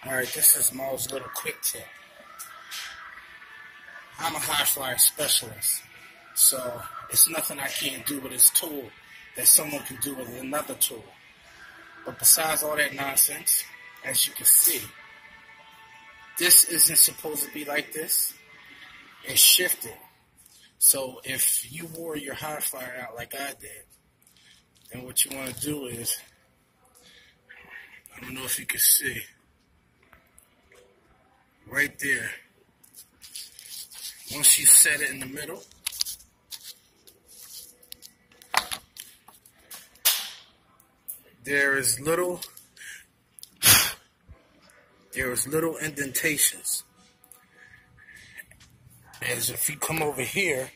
Alright, this is Mo's little quick tip. I'm a Highflyer specialist, so it's nothing I can't do with this tool that someone can do with another tool. But besides all that nonsense, as you can see, this isn't supposed to be like this. It's shifted. So if you wore your Highflyer out like I did, then what you want to do is, I don't know if you can see, right there, once you set it in the middle, there is little indentations. As if you come over here,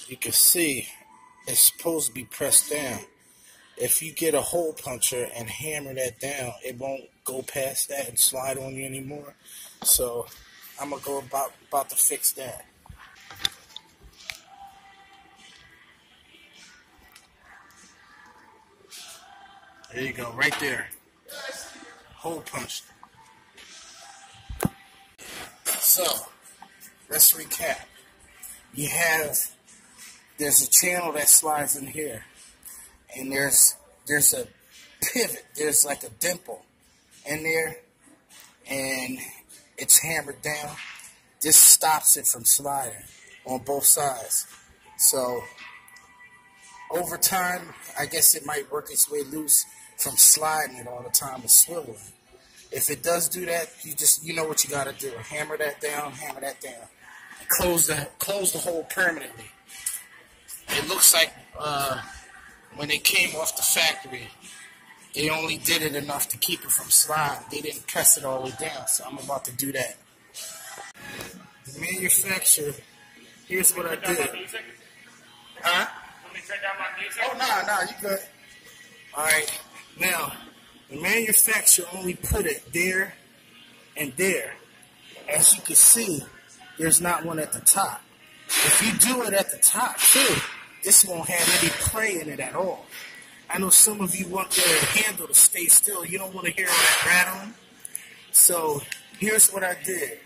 you can see it's supposed to be pressed down. If you get a hole puncher and hammer that down, it won't go past that and slide on you anymore. So I'm gonna go about to fix that. There you go, right there. Hole punched. So let's recap. There's a channel that slides in here, and there's a pivot. There's like a dimple in there, and it's hammered down. This stops it from sliding on both sides. So over time, I guess it might work its way loose from sliding it all the time and swiveling. If it does do that, you know what you gotta do. Hammer that down, and close the hole permanently. It looks like when it came off the factory, they only did it enough to keep it from sliding. They didn't press it all the way down, so I'm about to do that. The manufacturer, here's what I did. Huh? Let me turn down my music. Oh, no, you good. Alright, now, the manufacturer only put it there and there. As you can see, there's not one at the top. If you do it at the top, too, this won't have any play in it at all. I know some of you want the handle to stay still. You don't want to hear all that rattling. So here's what I did.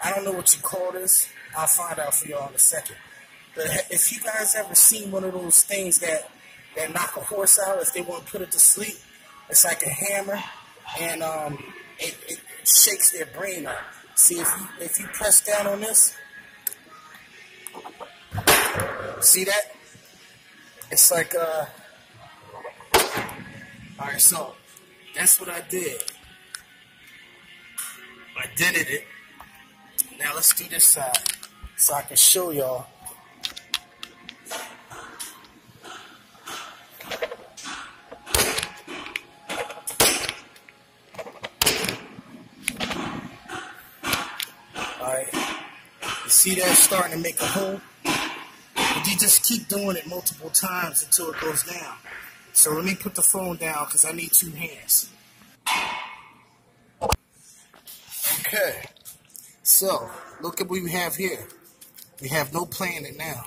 I don't know what you call this. I'll find out for y'all in a second. But if you guys ever seen one of those things that knock a horse out if they want to put it to sleep, it's like a hammer, and it shakes their brain up. See, if you press down on this, see that? It's like, alright, so that's what I did. I dented it. Now let's do this side so I can show y'all. Alright, you see that starting to make a hole? But you just keep doing it multiple times until it goes down. So let me put the phone down because I need 2 hands. Okay, so look at what we have here. We have no play in it now.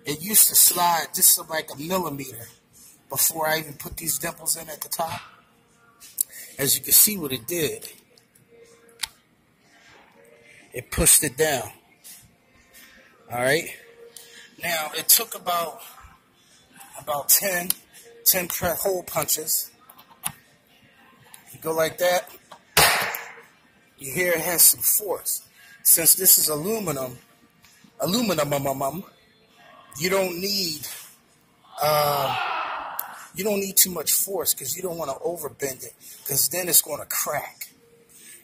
It used to slide just like a millimeter before I even put these dimples in at the top. As you can see what it did, it pushed it down. Alright, now it took about 10 hole punches. You go like that, you hear it has some force. Since this is aluminum, you don't need too much force because you don't want to overbend it, because then it's going to crack.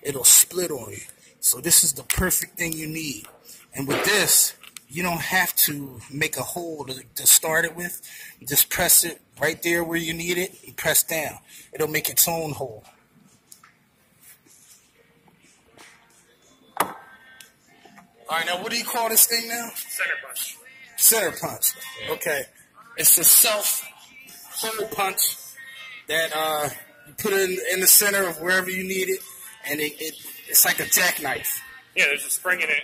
It'll split on you. So this is the perfect thing you need. And with this, you don't have to make a hole to start it with. Just press it right there where you need it and press down. It'll make its own hole. Alright, now what do you call this thing now? Center punch. Center punch. Okay. It's a self-hole punch that you put it in the center of wherever you need it, and it's like a jackknife. Yeah, there's a spring in it.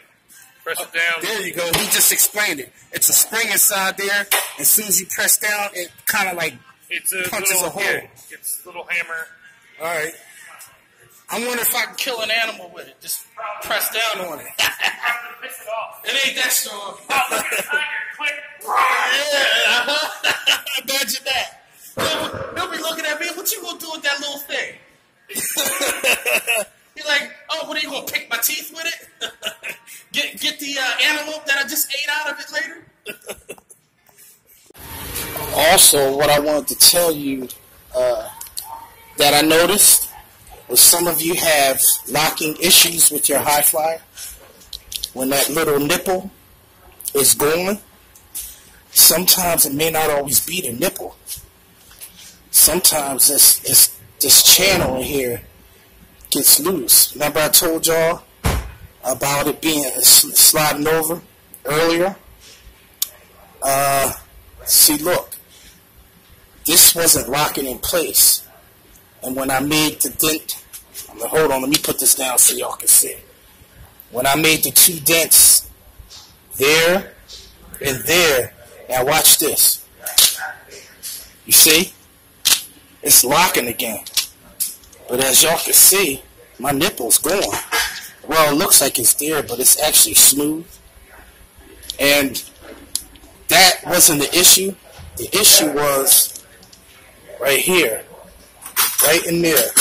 Press it down. There you go. He just explained it. It's a spring inside there. As soon as you press down, it kind of like It's a punches little, a hole. yeah, it's a little hammer. All right. I wonder if I can kill an animal with it. Just press down on it. Piss it off. It ain't that strong. Oh, look at the tiger. Click. Yeah, imagine that. He'll be looking at me. What you gonna do with that little thing? He's like, oh, what are you gonna pick my teeth with it? get the antelope that I just ate out of it later. Also, what I wanted to tell you that I noticed was some of you have locking issues with your Highflyer. When that little nipple is going, sometimes it may not always be the nipple. Sometimes it's this channel in here gets loose. Remember I told y'all about it being sliding over earlier? See, look. This wasn't locking in place. And when I made the dent, hold on, let me put this down so y'all can see. When I made the 2 dents there and there, now watch this. You see? It's locking again. But as y'all can see, my nipple's gone. Well, it looks like it's there, but it's actually smooth. And that wasn't the issue. The issue was right here, right in there.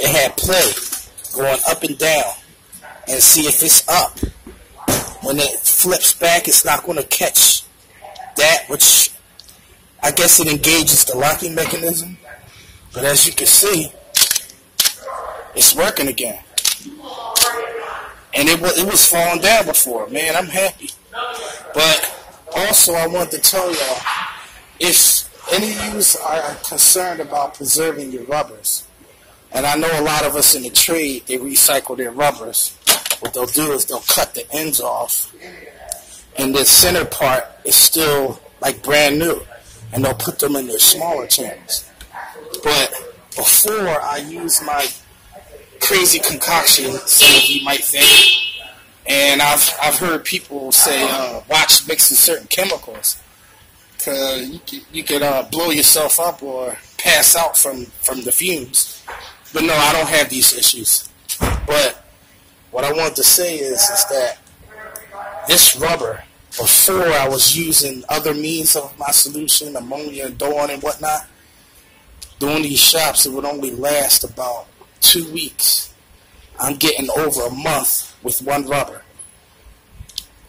It had play going up and down. And see if it's up. When it flips back, it's not going to catch that, which I guess it engages the locking mechanism. But as you can see, it's working again. And it was falling down before. Man, I'm happy. But also I want to tell y'all, if any of you are concerned about preserving your rubbers, and I know a lot of us in the trade, they recycle their rubbers. What they'll do is they'll cut the ends off, and the center part is still like brand new, and they'll put them in their smaller channels. But before I use my crazy concoction, some of you might think, and I've heard people say, watch mixing certain chemicals, because you could blow yourself up or pass out from the fumes. But no, I don't have these issues. But what I wanted to say is that this rubber, before I was using other means of my solution, ammonia and Dawn and whatnot, doing these shops, it would only last about 2 weeks. I'm getting over a month with one rubber.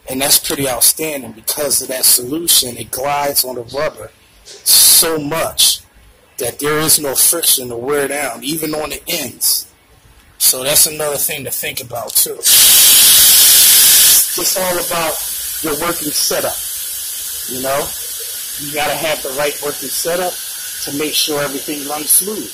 And that's pretty outstanding because of that solution. It glides on the rubber so much that there is no friction to wear down, even on the ends. So that's another thing to think about too. It's all about your working setup. You know, you gotta have the right working setup to make sure everything runs smooth.